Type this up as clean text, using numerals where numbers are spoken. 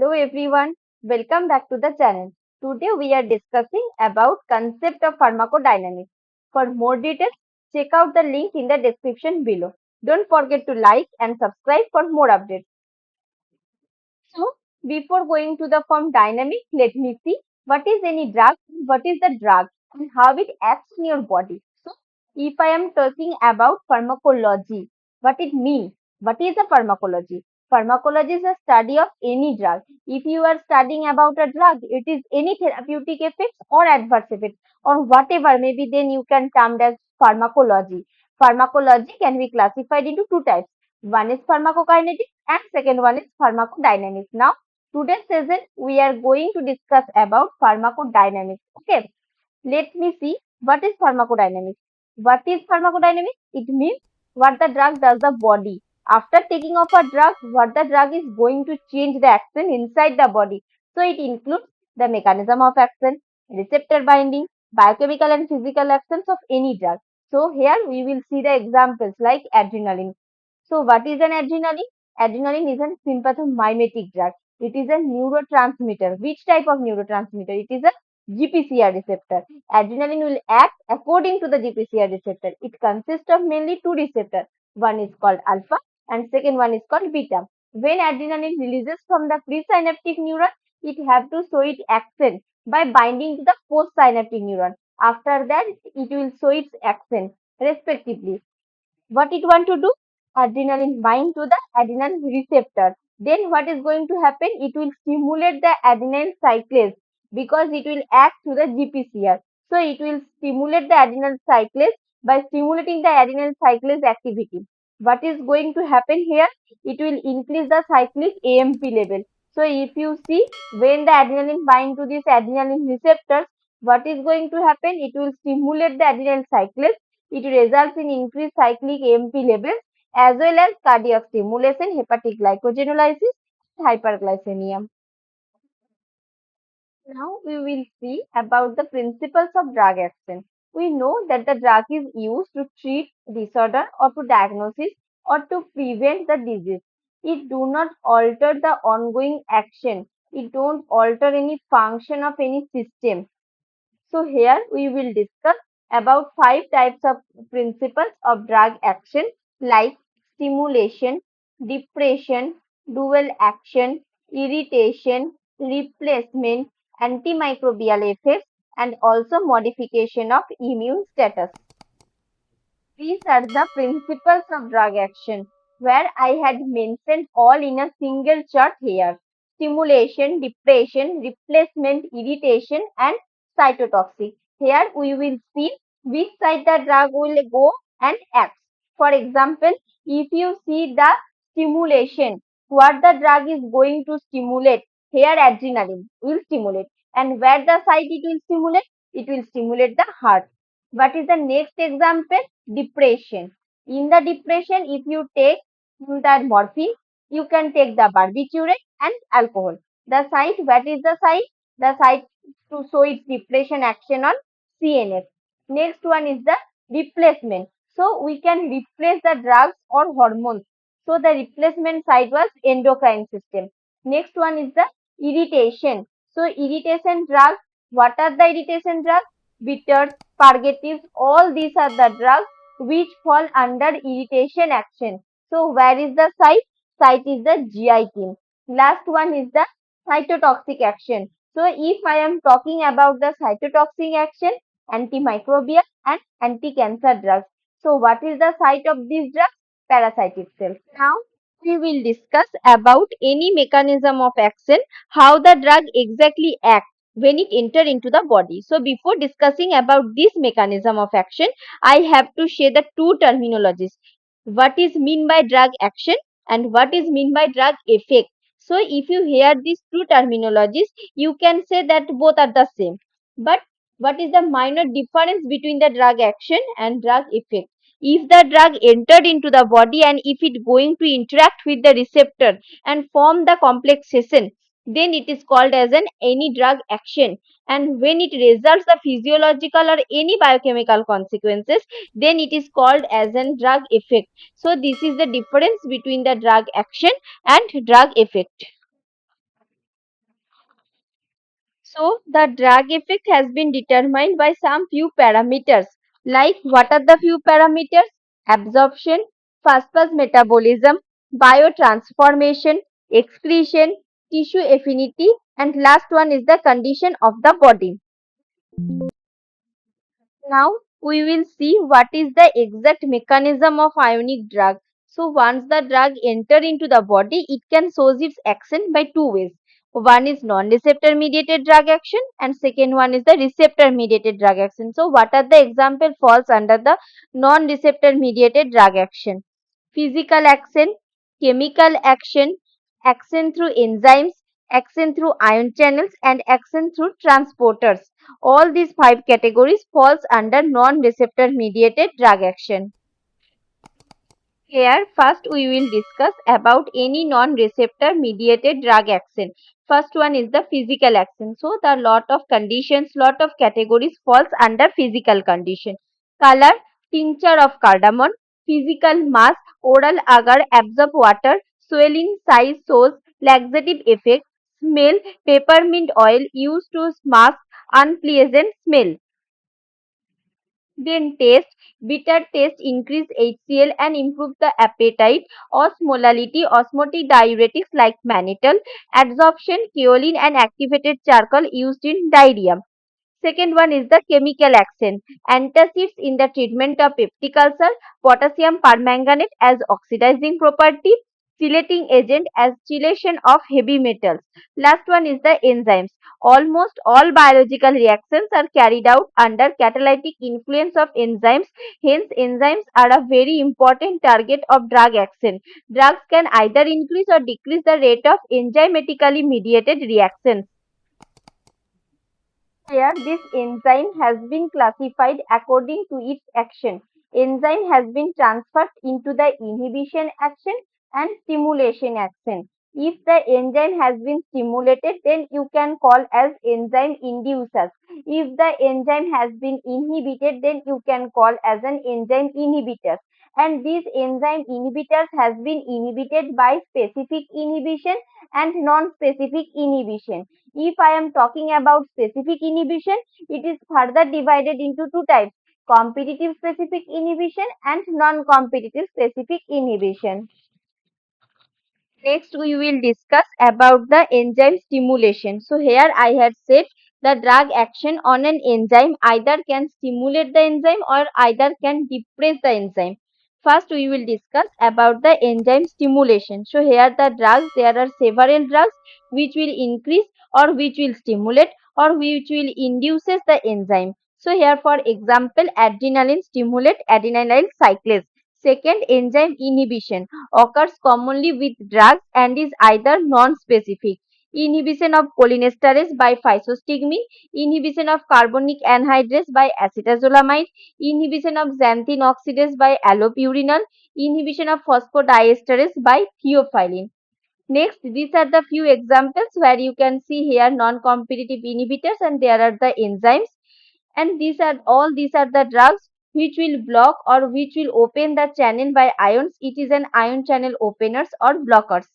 Hello everyone, welcome back to the channel. Today we are discussing about concept of pharmacodynamics. For more details, check out the link in the description below. Don't forget to like and subscribe for more updates. So, before going to the form dynamic, let me see what is any drug, what is the drug, and how it acts in your body. So, if I am talking about pharmacology, what it means, what is the pharmacology? Pharmacology is a study of any drug. If you are studying about a drug, it is any therapeutic effects or adverse effects or whatever, maybe then you can term as pharmacology. Pharmacology can be classified into two types. One is pharmacokinetics and second one is pharmacodynamics. Now, today's session we are going to discuss about pharmacodynamics. Okay, let me see what is pharmacodynamics. What is pharmacodynamics? It means what the drug does the body. After taking off a drug, what the drug is going to change the action inside the body. So it includes the mechanism of action, receptor binding, biochemical and physical actions of any drug. So here we will see the examples like adrenaline. So what is an adrenaline? Adrenaline is a sympathomimetic drug. It is a neurotransmitter. Which type of neurotransmitter? It is a GPCR receptor. Adrenaline will act according to the GPCR receptor. It consists of mainly two receptors. One is called alpha and second one is called beta. When adrenaline releases from the presynaptic neuron, it have to show its action by binding to the postsynaptic neuron. After that, it will show its action respectively. What it want to do? Adrenaline bind to the adrenal receptor. Then what is going to happen? It will stimulate the adrenal cyclase because it will act to the GPCR. So it will stimulate the adrenal cyclase. By stimulating the adrenal cyclase activity, what is going to happen here? It will increase the cyclic AMP level. So if you see, when the adrenaline bind to this adrenaline receptors, what is going to happen? It will stimulate the adrenal cyclase. It results in increased cyclic AMP levels as well as cardiac stimulation, hepatic glycogenolysis, hyperglycemia. Now we will see about the principles of drug action. We know that the drug is used to treat disorder or to diagnose or to prevent the disease. It do not alter the ongoing action. It don't alter any function of any system. So here we will discuss about five types of principles of drug action like stimulation, depression, dual action, irritation, replacement, antimicrobial effects, and also modification of immune status. These are the principles of drug action, where I had mentioned all in a single chart here. Stimulation, depression, replacement, irritation, and cytotoxic. Here we will see which side the drug will go and act. For example, if you see the stimulation, what the drug is going to stimulate, here adrenaline will stimulate. And where the side it will stimulate? It will stimulate the heart. What is the next example? Depression. In the depression, if you take the morphine, you can take the barbiturate and alcohol. The site, what is the site? The site to show its depression action on CNS. Next one is the replacement. So we can replace the drugs or hormones. So the replacement site was endocrine system. Next one is the irritation. So irritation drugs. What are the irritation drugs? Bitters, purgatives, all these are the drugs which fall under irritation action. So where is the site? Site is the GI team. Last one is the cytotoxic action. So if I am talking about the cytotoxic action, antimicrobial and anti-cancer drugs. So what is the site of these drugs? Parasitic cells. Now we will discuss about any mechanism of action, how the drug exactly acts when it enter into the body. So before discussing about this mechanism of action, I have to share the two terminologies. What is mean by drug action and what is mean by drug effect. So if you hear these two terminologies, you can say that both are the same. But what is the minor difference between the drug action and drug effect? If the drug entered into the body and if it going to interact with the receptor and form the complexation, then it is called as an any drug action. And when it results the physiological or any biochemical consequences, then it is called as an drug effect. So this is the difference between the drug action and drug effect. So the drug effect has been determined by some few parameters. Like what are the few parameters? Absorption, phosphorus metabolism, biotransformation, excretion, tissue affinity, and last one is the condition of the body. Now we will see what is the exact mechanism of ionic drug. So once the drug enter into the body, it can shows its action by two ways. One is non-receptor mediated drug action and second one is the receptor mediated drug action. So what are the example falls under the non-receptor mediated drug action? Physical action, chemical action, action through enzymes, action through ion channels and action through transporters. All these five categories falls under non-receptor mediated drug action. Here, first we will discuss about any non-receptor mediated drug action. First one is the physical action. So, the lot of conditions, lot of categories falls under physical condition. Color, tincture of cardamom, physical mass, oral agar, absorb water, swelling, size, shows, laxative effect, smell, peppermint oil used to mask unpleasant smell. Then taste. Bitter taste increase HCl and improve the appetite. Osmolality. Osmotic diuretics like mannitol. Absorption. Kaolin and activated charcoal used in diarrhea. Second one is the chemical action. Antacids in the treatment of peptic ulcer. Potassium permanganate as oxidizing property. Chelating agent as chelation of heavy metals. Last one is the enzymes. Almost all biological reactions are carried out under catalytic influence of enzymes. Hence, enzymes are a very important target of drug action. Drugs can either increase or decrease the rate of enzymatically mediated reactions. Here, this enzyme has been classified according to its action. Enzyme has been transferred into the inhibition action and stimulation action. If the enzyme has been stimulated, then you can call as enzyme inducers. If the enzyme has been inhibited, then you can call as an enzyme inhibitor. And these enzyme inhibitors has been inhibited by specific inhibition and non-specific inhibition. If I am talking about specific inhibition, it is further divided into two types: competitive specific inhibition and non-competitive specific inhibition. Next, we will discuss about the enzyme stimulation. So here I have said the drug action on an enzyme either can stimulate the enzyme or either can depress the enzyme. First, we will discuss about the enzyme stimulation. So here the drugs, there are several drugs which will increase or which will stimulate or which will induces the enzyme. So here for example, adrenaline stimulate adenylyl cyclase. Second, enzyme inhibition occurs commonly with drugs and is either non-specific. Inhibition of cholinesterase by physostigmine, inhibition of carbonic anhydrase by acetazolamide, inhibition of xanthine oxidase by allopurinol, inhibition of phosphodiesterase by theophylline. Next, these are the few examples where you can see here non-competitive inhibitors and there are the enzymes, and these are the drugs which will block or which will open the channel by ions. It is an ion channel openers or blockers.